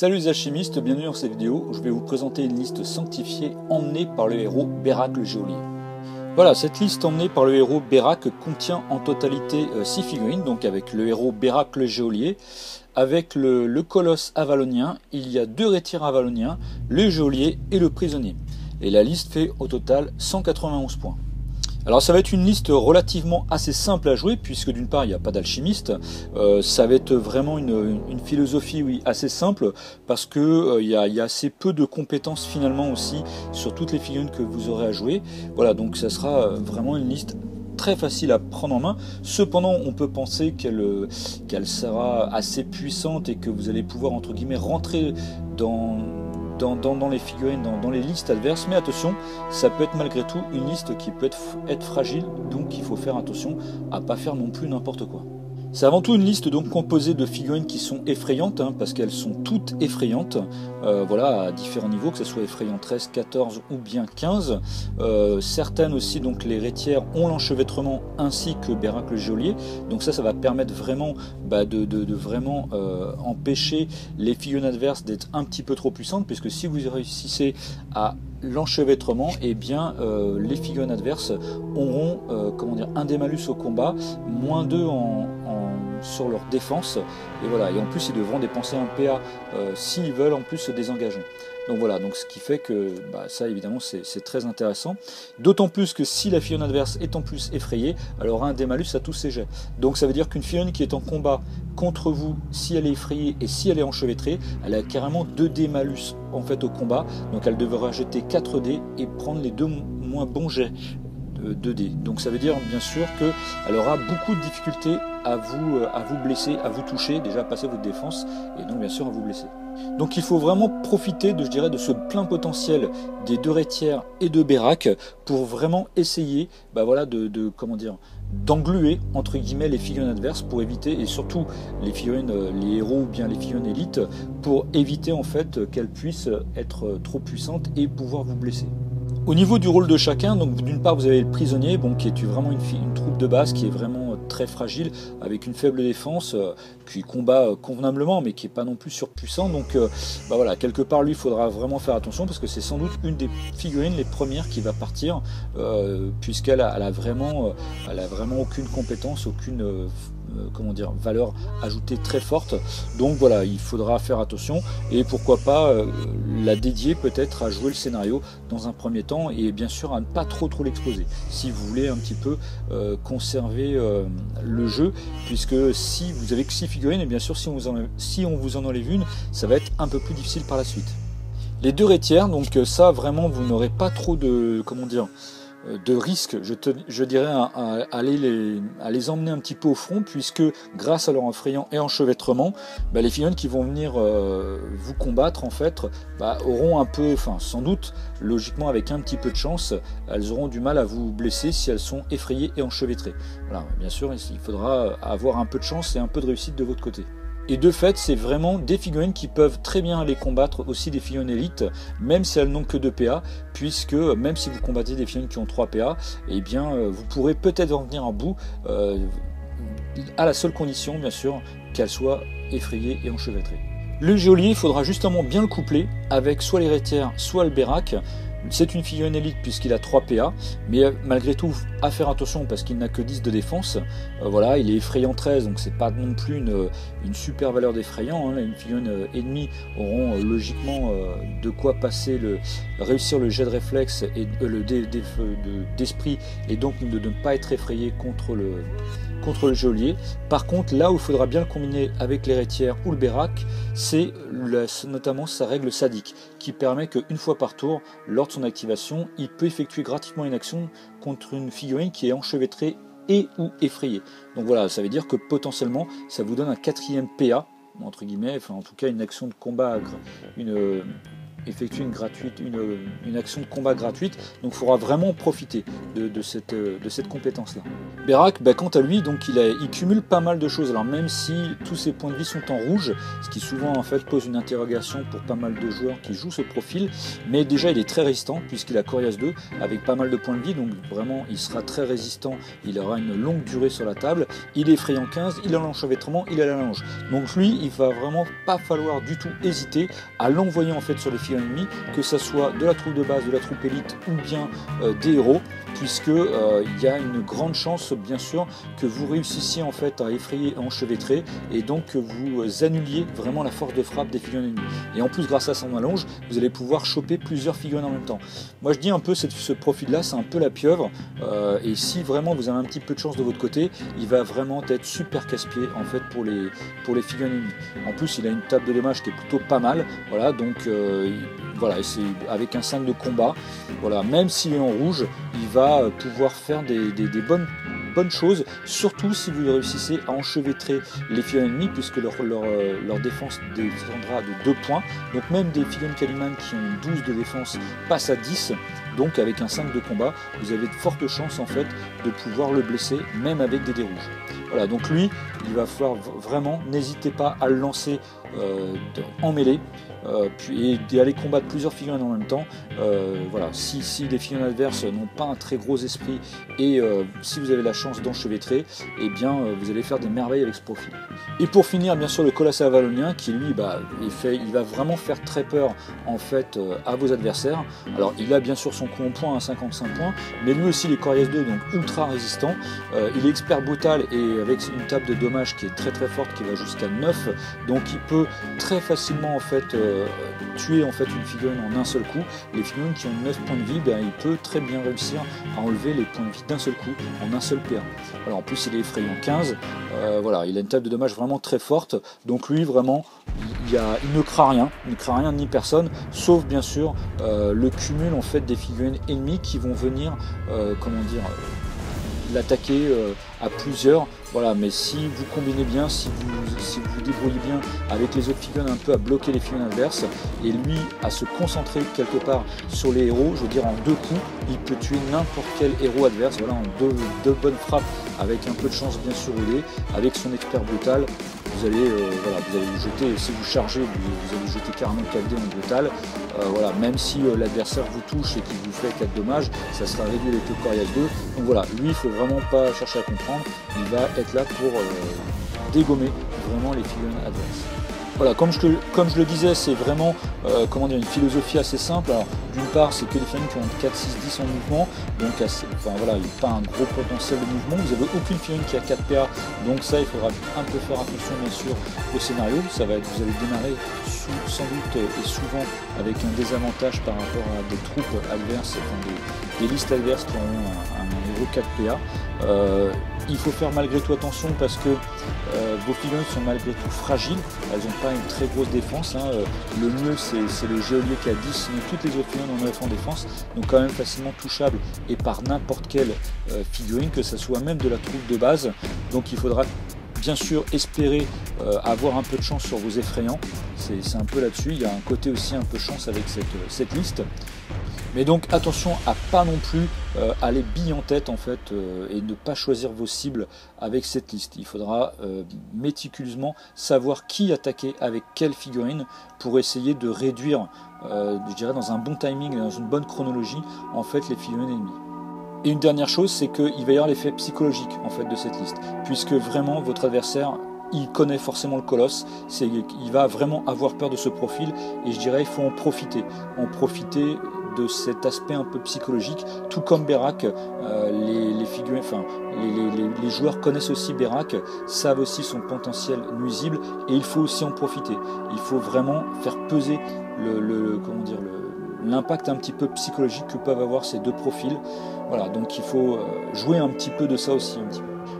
Salut les alchimistes, bienvenue dans cette vidéo où je vais vous présenter une liste sanctifiée emmenée par le héros Berak le Geôlier. Voilà, cette liste emmenée par le héros Berak contient en totalité 6 figurines, donc avec le héros Berak le Geôlier, avec le colosse avalonien, il y a 2 rétiers avaloniens, le geôlier et le prisonnier. Et la liste fait au total 191 points. Alors ça va être une liste relativement assez simple à jouer puisque d'une part il n'y a pas d'alchimiste, ça va être vraiment une philosophie assez simple parce que il y a assez peu de compétences finalement aussi sur toutes les figurines que vous aurez à jouer. Voilà, donc ça sera vraiment une liste très facile à prendre en main. Cependant on peut penser qu'elle sera assez puissante et que vous allez pouvoir entre guillemets rentrer dans les figurines, dans les listes adverses, mais attention, ça peut être malgré tout une liste qui peut être fragile, donc il faut faire attention à ne pas faire non plus n'importe quoi. C'est avant tout une liste donc composée de figurines qui sont effrayantes, parce qu'elles sont toutes effrayantes, voilà, à différents niveaux, que ce soit effrayant 13, 14 ou bien 15. Certaines aussi, donc les rétières, ont l'enchevêtrement ainsi que Berak le Geôlier, donc ça va permettre vraiment de vraiment empêcher les figurines adverses d'être un petit peu trop puissantes, puisque si vous réussissez à l'enchevêtrement, et bien les figurines adverses auront un des malus au combat, moins 2 sur leur défense, et voilà, et en plus ils devront dépenser un PA s'ils veulent en plus se désengager. Donc voilà, donc ce qui fait que ça évidemment c'est très intéressant, d'autant plus que si la figurine adverse est en plus effrayée, elle aura un démalus à tous ses jets. Donc ça veut dire qu'une figurine qui est en combat contre vous, si elle est effrayée et si elle est enchevêtrée, elle a carrément 2 dés malus en fait au combat, donc elle devra jeter 4 dés et prendre les 2 moins bons jets. 2D. Donc ça veut dire bien sûr qu'elle aura beaucoup de difficultés à vous blesser, à vous toucher, déjà à passer votre défense, et donc bien sûr à vous blesser. Donc il faut vraiment profiter de ce plein potentiel des 2 rétières et de Berak pour vraiment essayer d'engluer entre guillemets les figurines adverses pour éviter, et surtout les figurines, les héros ou bien les figurines élites, pour éviter en fait qu'elles puissent être trop puissantes et pouvoir vous blesser. Au niveau du rôle de chacun, donc d'une part vous avez le prisonnier, qui est vraiment une troupe de base qui est vraiment très fragile, avec une faible défense, qui combat convenablement mais qui n'est pas non plus surpuissant, donc voilà, quelque part lui il faudra vraiment faire attention parce que c'est sans doute une des figurines les premières qui va partir, puisqu'elle a vraiment aucune compétence, aucune valeur ajoutée très forte. Donc voilà, il faudra faire attention et pourquoi pas la dédier peut-être à jouer le scénario dans un premier temps, et bien sûr à ne pas trop l'exposer si vous voulez un petit peu conserver le jeu, puisque si vous avez que 6 figurines, et bien sûr si on vous en enlève une, ça va être un peu plus difficile par la suite. Les 2 rétières, donc ça vraiment vous n'aurez pas trop de de risque, je dirais, à les emmener un petit peu au front, puisque grâce à leur effrayant et enchevêtrement, les figurines qui vont venir vous combattre en fait auront un peu, sans doute, logiquement avec un petit peu de chance, elles auront du mal à vous blesser si elles sont effrayées et enchevêtrées. Voilà, bien sûr, il faudra avoir un peu de chance et un peu de réussite de votre côté. Et de fait, c'est vraiment des figurines qui peuvent très bien aller combattre aussi des figurines élites, même si elles n'ont que 2 PA, puisque même si vous combattez des figurines qui ont 3 PA, eh bien vous pourrez peut-être en venir à bout, à la seule condition, bien sûr, qu'elles soient effrayées et enchevêtrées. Le geôlier, il faudra justement bien le coupler avec soit les rétières, soit le Berak. C'est une figurine élite puisqu'il a 3 PA, mais malgré tout à faire attention parce qu'il n'a que 10 de défense. Voilà, il est effrayant 13, donc c'est pas non plus une super valeur d'effrayant. Une figurine ennemie auront logiquement de quoi réussir le jet de réflexe et le d'esprit, et donc de ne pas être effrayé contre le geôlier. Par contre, là où il faudra bien le combiner avec les rétières ou le Berak, c'est notamment sa règle sadique, qui permet qu'une fois par tour, lors de son activation, il peut effectuer gratuitement une action contre une figurine qui est enchevêtrée et ou effrayée. Donc voilà, ça veut dire que potentiellement, ça vous donne un 4e PA, entre guillemets, en tout cas une action de combat, effectuer une action de combat gratuite, donc il faudra vraiment profiter de cette compétence-là. Berak, quant à lui, donc il cumule pas mal de choses. Alors même si tous ses points de vie sont en rouge, ce qui souvent en fait pose une interrogation pour pas mal de joueurs qui jouent ce profil, mais déjà il est très résistant puisqu'il a Coriace 2 avec pas mal de points de vie, donc vraiment il sera très résistant, il aura une longue durée sur la table, il est effrayant 15, il a l'enchevêtrement, il a la longe. Donc lui, il va vraiment pas falloir du tout hésiter à l'envoyer en fait sur les figurines ennemies, que ça soit de la troupe de base, de la troupe élite ou bien des héros, puisque il y a une grande chance bien sûr que vous réussissiez en fait à effrayer et enchevêtrer, et donc que vous annuliez vraiment la force de frappe des figurines ennemies. Et en plus, grâce à son allonge, vous allez pouvoir choper plusieurs figurines en même temps. Moi je dis un peu ce profil là, c'est un peu la pieuvre, et si vraiment vous avez un petit peu de chance de votre côté, il va vraiment être super casse-pied en fait pour les figurines ennemies. En plus il a une table de dommages qui est plutôt pas mal, voilà, donc voilà, c'est avec un 5 de combat, voilà, même s'il est en rouge, il va pouvoir faire des bonnes choses, surtout si vous réussissez à enchevêtrer les figurines ennemies, puisque leur défense descendra de 2 points, donc même des figurines Caliman qui ont 12 de défense passent à 10, donc avec un 5 de combat, vous avez de fortes chances en fait de pouvoir le blesser, même avec des dés rouges. Voilà, donc lui, il va falloir vraiment, n'hésitez pas à le lancer en mêlée, et d'aller combattre plusieurs figurines en même temps. Voilà, si les figurines adverses n'ont pas un très gros esprit, et si vous avez la chance d'enchevêtrer, eh bien vous allez faire des merveilles avec ce profil. Et pour finir, bien sûr, le Colosse avalonien qui lui il va vraiment faire très peur en fait à vos adversaires. Alors il a bien sûr son coup en points à 55 points, mais lui aussi il est Coriace 2, donc ultra résistant. Il est expert brutal et avec une table de dommages qui est très très forte, qui va jusqu'à 9, donc il peut très facilement en fait tuer en fait une figurine en un seul coup. Les figurines qui ont 9 points de vie, il peut très bien réussir à enlever les points de vie d'un seul coup en un seul PA. Alors en plus il est effrayant 15, voilà, il a une table de dommages vraiment très forte, donc lui vraiment il ne craint rien ni personne, sauf bien sûr le cumul en fait des figurines ennemies qui vont venir l'attaquer à plusieurs. Voilà, mais si vous combinez bien, si vous vous débrouillez bien avec les autres figurines un peu à bloquer les figurines adverses, et lui à se concentrer quelque part sur les héros, je veux dire en 2 coups, il peut tuer n'importe quel héros adverse, voilà, en deux bonnes frappes avec un peu de chance bien sûr au dé, avec son expert brutal. Vous allez jeter, si vous chargez, vous allez jeter carrément 4D en brutal. Voilà, même si l'adversaire vous touche et qu'il vous fait 4 dommages, ça sera réduit avec le Coriace 2. Donc voilà, lui il faut vraiment pas chercher à comprendre, il va être là pour dégommer vraiment les figurines adverses. Voilà, comme je le disais, c'est vraiment une philosophie assez simple. Alors, d'une part, c'est que les figurines qui ont 4, 6, 10 en mouvement, donc voilà, il n'y a pas un gros potentiel de mouvement. Vous n'avez aucune figurine qui a 4 PA, donc ça, il faudra un peu faire attention bien sûr au scénario. Vous allez démarrer sans doute et souvent avec un désavantage par rapport à des troupes adverses, des listes adverses qui ont un niveau 4 PA. Il faut faire malgré tout attention parce que vos figurines sont malgré tout fragiles, elles n'ont pas une très grosse défense, hein. Le mieux c'est le géolier qui a 10, sinon toutes les autres figurines ont 9 en défense, donc quand même facilement touchable et par n'importe quelle figurine, que ce soit même de la troupe de base. Donc il faudra bien sûr espérer avoir un peu de chance sur vos effrayants, c'est un peu là-dessus, il y a un côté aussi un peu chance avec cette liste. Mais donc attention à pas non plus aller bille en tête en fait et ne pas choisir vos cibles avec cette liste. Il faudra méticuleusement savoir qui attaquer avec quelle figurine pour essayer de réduire, je dirais dans un bon timing et dans une bonne chronologie en fait les figurines ennemies. Et une dernière chose, c'est qu'il va y avoir l'effet psychologique en fait de cette liste, puisque vraiment votre adversaire il connaît forcément le colosse, il va vraiment avoir peur de ce profil, et je dirais il faut en profiter de cet aspect un peu psychologique, tout comme Berak. Les joueurs connaissent aussi Berak, savent aussi son potentiel nuisible, et il faut aussi en profiter. Il faut vraiment faire peser l'impact un petit peu psychologique que peuvent avoir ces deux profils. Voilà, donc il faut jouer un petit peu de ça aussi.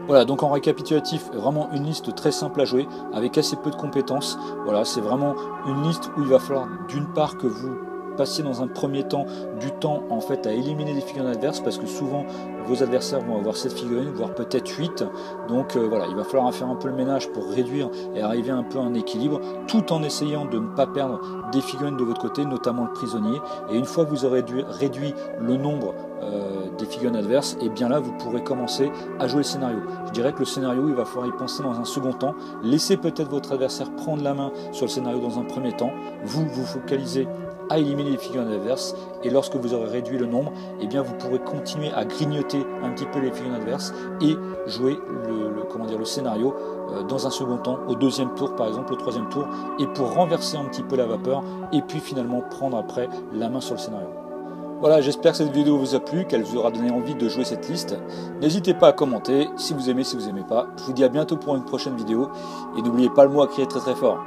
Voilà, donc en récapitulatif, vraiment une liste très simple à jouer, avec assez peu de compétences. Voilà, c'est vraiment une liste où il va falloir d'une part que vous passiez dans un premier temps du temps en fait à éliminer des figurines adverses, parce que souvent vos adversaires vont avoir 7 figurines, voire peut-être 8. Donc voilà, il va falloir faire un peu le ménage pour réduire et arriver un peu à un équilibre, tout en essayant de ne pas perdre des figurines de votre côté, notamment le prisonnier. Et une fois que vous aurez réduit le nombre des figurines adverses, et bien là vous pourrez commencer à jouer le scénario. Je dirais que le scénario, il va falloir y penser dans un second temps. Laissez peut-être votre adversaire prendre la main sur le scénario dans un premier temps. Vous vous focalisez à éliminer les figurines adverses, et lorsque vous aurez réduit le nombre, et bien vous pourrez continuer à grignoter un petit peu les figurines adverses et jouer le scénario dans un second temps, au deuxième tour par exemple, au troisième tour, et pour renverser un petit peu la vapeur et puis finalement prendre après la main sur le scénario. Voilà, j'espère que cette vidéo vous a plu, qu'elle vous aura donné envie de jouer cette liste. N'hésitez pas à commenter si vous aimez, si vous n'aimez pas. Je vous dis à bientôt pour une prochaine vidéo, et n'oubliez pas le mot à crier très très fort.